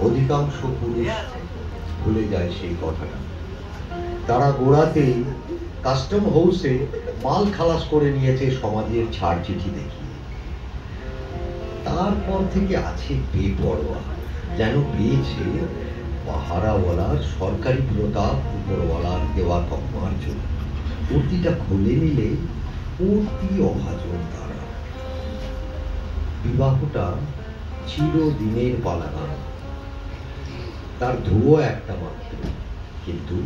অধিকাংশ পুরুষ ভুলে যায় সেই কথাটা। তারা গোড়াতেই কাস্টম হাউসে মাল খালাস করে নিয়েছে সমাজের ছাড় চিঠি দেখিয়ে। তারপর থেকে আছে বেপরোয়া, যেন পেয়েছে পাহারাওয়ালার সরকারি প্রতাপ উপরওয়ালার দেওয়া তকমার জন্য। কুর্তিটা খুলে নিলে অতি অভাজন তারা। বিবাহটা চিরদিনের পালাগান, তার ধুয়ো একটা মাত্র, কিন্তু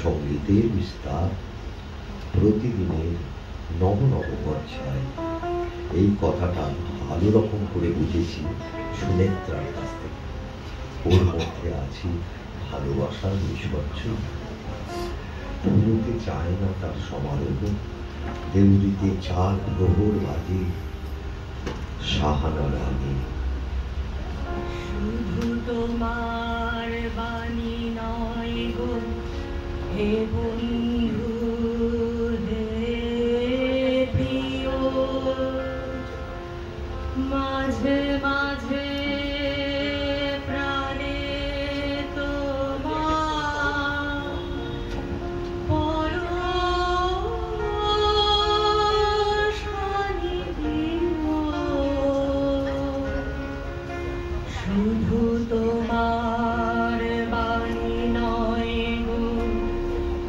সঙ্গীতের বিস্তার প্রতিদিনের নব নব গচ্ছায়। এই কথাটা ভালো রকম করে বুঝেছি সুনেত্রার কাছ থেকে। ওর মধ্যে আছে ভালোবাসার নিষ্পচ্ছ। পুরোতে চায় না তার সমারোহ, দেউরিতে 4 প্রহর বাজে সাহানা লাগে। শুধু তোমার বাণী নয় গো হে বন্ধু হে প্রিয়, মাঝে মাঝে প্রাণে তোমার পরশানি দিও। শুধু তোমার বাণী নয় গো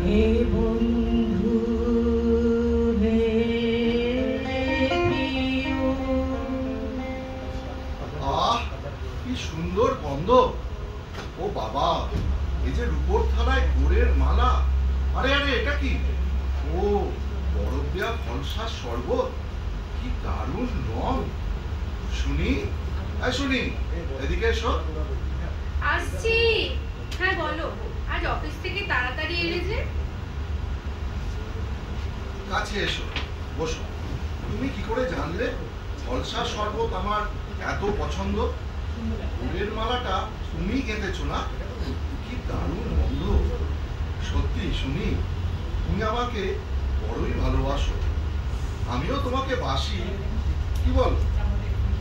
হে বন্ধু হে প্রিয়। আহ, কি সুন্দর গন্ধ! ও বাবা, এই যে রূপোর থালায় গোড়ের মালা। আরে আরে, এটা কি? ও, বরফ দেওয়া ফলসার শরবত। কি দারুণ রং! শুনি, শুনি, এদিকে এসো। আসছি। হ্যাঁ বলো, আজ অফিস থেকে তাড়াতাড়ি এলে যে? কাছে এসো, বসো। তুমি কি করে জানলে ফলসার শরবত আমার এত পছন্দ? ফুলের মালাটা তুমি গেঁথেছো না? কি দারুণ গন্ধ! সত্যি শুনি, তুমি আমাকে বড়ই ভালোবাসো। আমিও তোমাকে বাসি। কি বলো?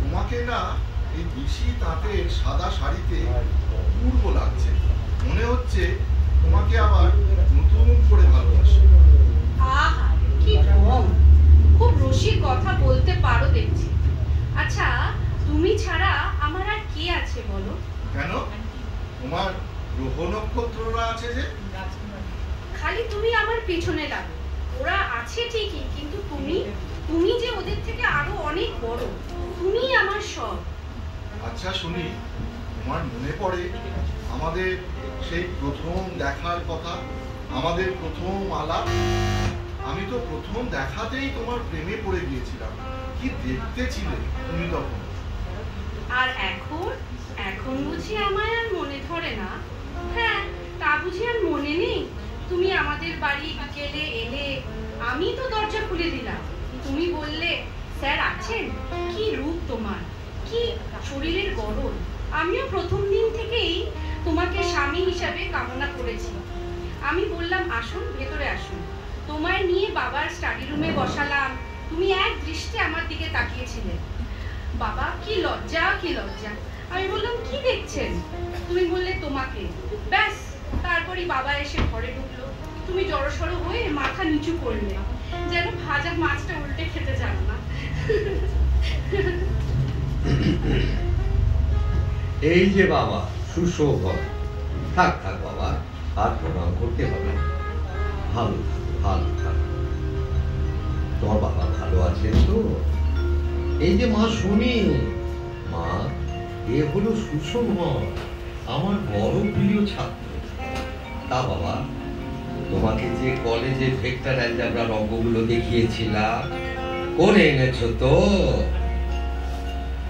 তোমাকে না এই বিশি তাঁতের সাদা শাড়িতে পূর্ব লাগছে। মনে হচ্ছে তোমাকে আবার নতুন করে ভালোবাসি। আহা, কি ঢং! খুব রসিক কথা বলতে পারো দেখছি। আচ্ছা, তুমি ছাড়া আমার আর কে আছে বলো? কেন? তোমার গ্রহ নক্ষত্ররা আছে যে। খালি তুমি আমার পেছনে লাগো। ওরা আছে ঠিকই, কিন্তু তুমি যে ওদের থেকে আরো অনেক বড়। তুমি আমার সব। আচ্ছা শুনি, তোমার মনে পড়ে আমাদের সেই প্রথম দেখার কথা, আমাদের প্রথম আলাপ? আমি তো প্রথম দেখাতেই তোমার প্রেমে পড়ে গিয়েছিলাম। কি দেখতে ছিলে তুমি তখন! আর এখন বুঝি আমায় আর মনে ধরে না? হ্যাঁ, তা বুঝি আর মনে নেই? তুমি আমাদের বাড়ি বিকেলে এলে, আমি তো দরজা খুলে দিলাম। তুমি বললে, স্যার আছেন? কি রূপ তোমার, কি শরীরের গড়ন! আমিও প্রথম দিন থেকেই তোমাকে স্বামী হিসাবে কামনা করেছি। আমি বললাম, আসুন, ভেতরে আসুন। তোমায় নিয়ে বাবার স্টাডি রুমে বসালাম। তুমি এক দৃষ্টে আমার দিকে তাকিয়েছিলে। বাবা, কি লজ্জা, কি লজ্জা! আমি বললাম, কি দেখছেন? তুমি বললে, তোমাকে। ব্যাস, তারপরই বাবা এসে ঘরে ঢুকলো। তুমি জড়সড় হয়ে মাথা নিচু করলে, যেন ভাজা মাছটা উল্টে খেতে জানো না। এই যে বাবা, সুশোভন। থাক থাক বাবা, আর প্রণাম করতে হবে। ভালো থাকো, ভালো থাকো। তোমার বাবা ভালো আছেন তো? এই যে মা শুনি, মা, এ হলো সুশোভন, আমার বড় প্রিয় ছাত্র। তা বাবা, তোমাকে যে কলেজে ভেক্টর অ্যালজেব্রার অঙ্কগুলো দেখিয়েছিলাম, করে এনেছো তো?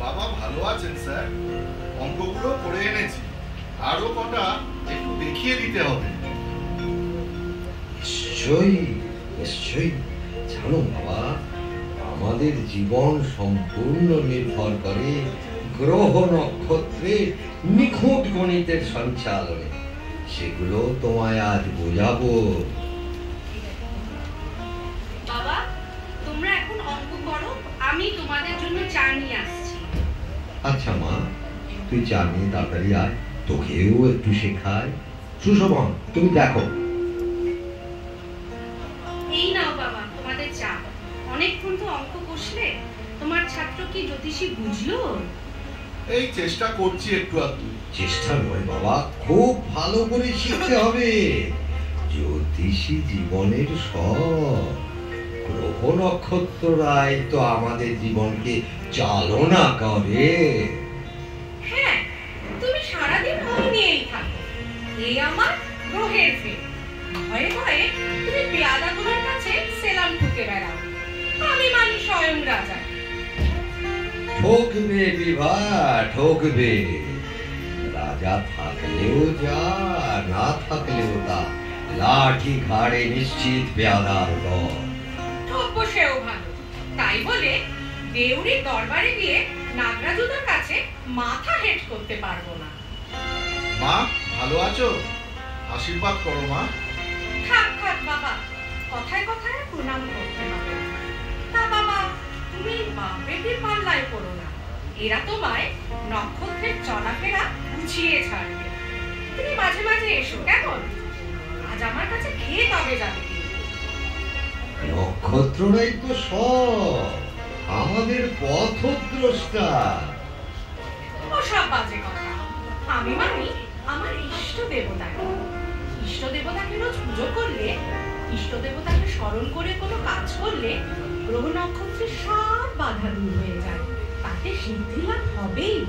বাবা ভালো আছেন স্যার, অঙ্কগুলো করে এনেছি। আরো কটা একটু দেখিয়ে দিতে হবে। নিশ্চয়ই নিশ্চয়ই। জানো বাবা, আমাদের জীবন সম্পূর্ণ নির্ভর করে গ্রহ নক্ষত্রের নিখুঁত গণিতের সঞ্চালনে। সেগুলো তোমায় আজ বোঝাবো। বাবা, তোমরা এখন অঙ্ক করো, আমি তোমাদের জন্য চা নিয়ে আসছি। আচ্ছা মা, তুই চা নিয়ে তাড়াতাড়ি আয়, তোকেও একটু শেখায়। সুশোভন, তুমি দেখো। এই নাও বাবা তোমাদের চা। অনেকক্ষণ তো অঙ্ক কষলে, তোমার ছাত্র কি জ্যোতিষী বুঝলো? এই চেষ্টা করছি একটু আধটু। চেষ্টা নয় বাবা, খুব ভালো করে শিখতে হবে। জ্যোতিষী জীবনের সব। গ্রহ নক্ষত্ররাই তো আমাদের জীবনকে চালনা করে। হ্যাঁ, তুমি সারাদিন ওই নিয়েই থাকো। এই আমার গ্রহের ফের। ভয়ে ভয়ে তুমি পেয়াদাগুলোর কাছে সেলাম ঠুকে বেড়াও। আমি মানি স্বয়ং রাজা। ঠকবে বিভা, ঠকবে। রাজা থাকলেও যা, না থাকলেও তা। লাঠি ঘাড়ে নিশ্চিত পেয়াদার দল। ঠকবো সেও ভালো। তাই বলে দেউরির দরবারে গিয়ে নাগরাজুদার কাছে মাথা হেঁট করতে পারবো না। মা ভালো আছো? আশীর্বাদ করো মা। থাক থাক বাবা, কথায় কথায় প্রণাম করতে হবে। তা বাবা, তুমি বাপ বেটির পাল্লায় পড়ো না। এরা তোমায় নক্ষত্রের চলাফেরা বুঝিয়ে ছাড়বে। তুমি মাঝে মাঝে এসো কেমন? আজ আমার কাছে খেয়ে তবে যাবে। নক্ষত্ররাই তো সব, আমাদের পথদ্রষ্টা। ওসব বাজে কথা। আমি মানি আমার ইষ্ট দেবতাকে। ইষ্ট দেবতাকে রোজ পুজো করলে, ইষ্ট দেবতাকে স্মরণ করে কোনো কাজ করলে গ্রহ নক্ষত্রের সব বাধা দূর হয়ে যায়। তাতে সিদ্ধি লাভ হবেই।